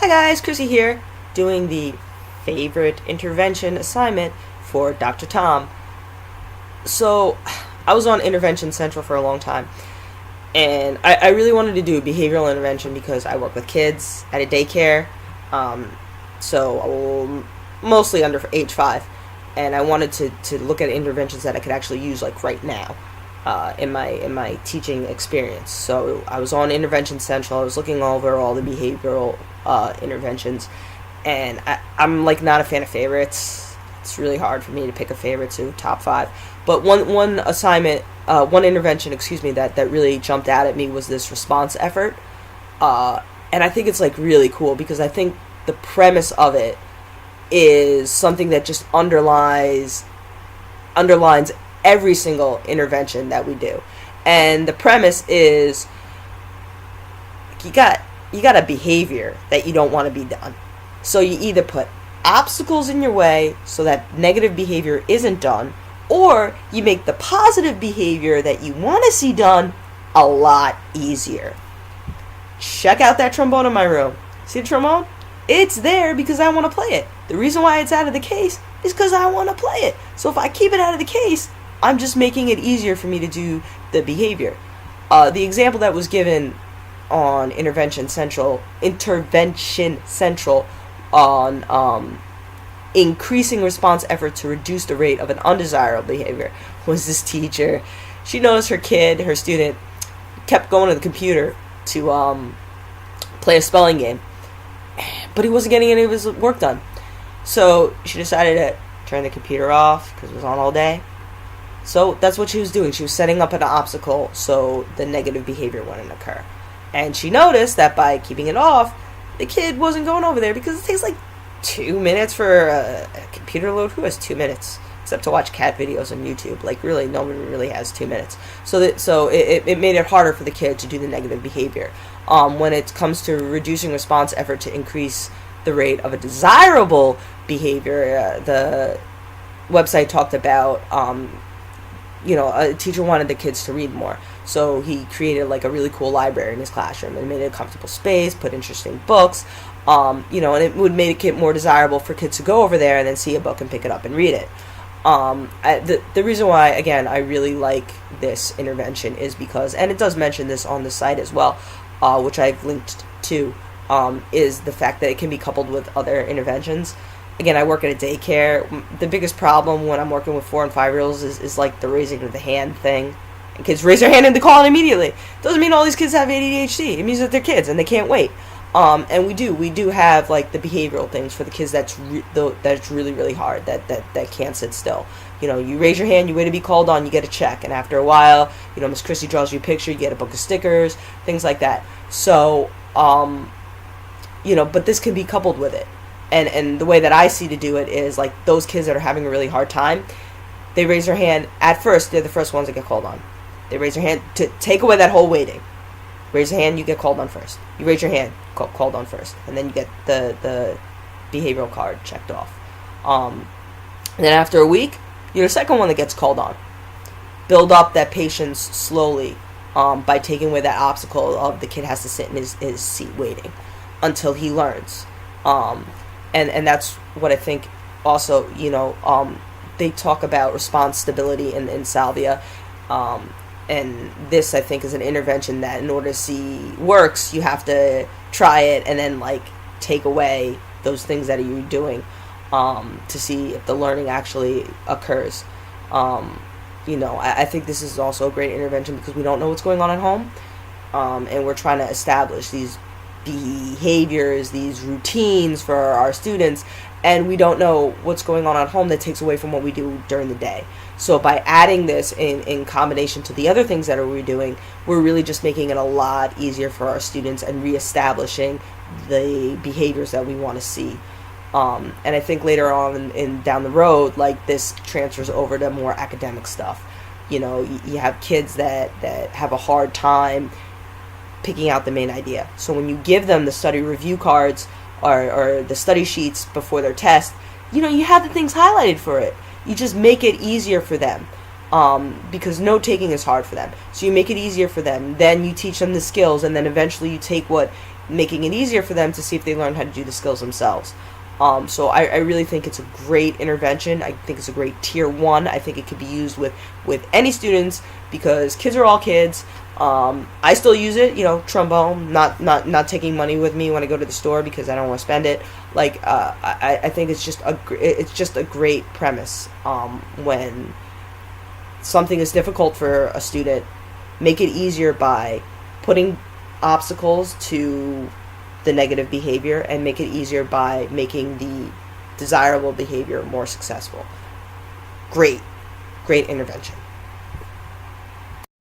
Hi guys, Chrissy here, doing the favorite intervention assignment for Dr. Tom. So, I was on Intervention Central for a long time, and I really wanted to do behavioral intervention because I work with kids at a daycare, mostly under age 5, and I wanted to look at interventions that I could actually use like right now. In my teaching experience. So I was on Intervention Central. I was looking over all the behavioral interventions, and I'm like not a fan of favorites. It's really hard for me to pick a favorite to top 5. But one intervention, that really jumped out at me was this response effort, and I think it's like really cool because I think the premise of it is something that just underlines every single intervention that we do. And the premise is you got a behavior that you don't want to be done. So you either put obstacles in your way so that negative behavior isn't done, or you make the positive behavior that you want to see done a lot easier. Check out that trombone in my room. See the trombone? It's there because I want to play it. The reason why it's out of the case is because I want to play it. So if I keep it out of the case, I'm just making it easier for me to do the behavior. The example that was given on Intervention Central on increasing response effort to reduce the rate of an undesirable behavior was this teacher. She noticed her student, kept going to the computer to play a spelling game, but he wasn't getting any of his work done. So she decided to turn the computer off because it was on all day. So that's what she was doing. She was setting up an obstacle so the negative behavior wouldn't occur. And she noticed that by keeping it off, the kid wasn't going over there because it takes like 2 minutes for a computer load. Who has 2 minutes? Except to watch cat videos on YouTube. Like really, no one really has 2 minutes. So it made it harder for the kid to do the negative behavior. When it comes to reducing response effort to increase the rate of a desirable behavior, the website talked about a teacher wanted the kids to read more, so he created like a really cool library in his classroom and made it a comfortable space, put interesting books, and it would make it more desirable for kids to go over there and then see a book and pick it up and read it. The reason why, again, I really like this intervention is because, and it does mention this on the site as well, which I've linked to, is the fact that it can be coupled with other interventions. Again, I work at a daycare. The biggest problem when I'm working with 4 and 5-year-olds is like the raising of the hand thing. And kids raise their hand and they call it immediately. Doesn't mean all these kids have ADHD. It means that they're kids and they can't wait. And we do have like the behavioral things for the kids that's really, really hard, that can't sit still. You raise your hand, you wait to be called on, you get a check, and after a while, Miss Chrissy draws you a picture, you get a book of stickers, things like that. So, but this can be coupled with it. And the way that I see to do it is like those kids that are having a really hard time, they raise their hand. At first, they're the first ones that get called on. They raise their hand to take away that whole waiting. Raise your hand, you get called on first. You raise your hand, called on first. And then you get the behavioral card checked off. And then after a week, you're the second one that gets called on. Build up that patience slowly by taking away that obstacle of the kid has to sit in his seat waiting until he learns. And that's what I think also, they talk about response stability in salvia. And this, I think, is an intervention that in order to see works, you have to try it and then, like, take away those things that you're doing to see if the learning actually occurs. I think this is also a great intervention because we don't know what's going on at home. And we're trying to establish these behaviors, these routines for our students, and we don't know what's going on at home that takes away from what we do during the day. So by adding this in combination to the other things that we're doing, we're really just making it a lot easier for our students and reestablishing the behaviors that we want to see. And I think later on down the road, like, this transfers over to more academic stuff. You have kids that have a hard time picking out the main idea. So when you give them the study review cards or the study sheets before their test, you have the things highlighted for it. You just make it easier for them. because note-taking is hard for them. So you make it easier for them. Then you teach them the skills, and then eventually you take what making it easier for them to see if they learn how to do the skills themselves. So I really think it's a great intervention. I think it's a great tier 1. I think it could be used with any students, because kids are all kids. I still use it, trombone, not taking money with me when I go to the store because I don't want to spend it. Like, I think it's just a great premise. When something is difficult for a student, make it easier by putting obstacles to the negative behavior, and make it easier by making the desirable behavior more successful. Great intervention.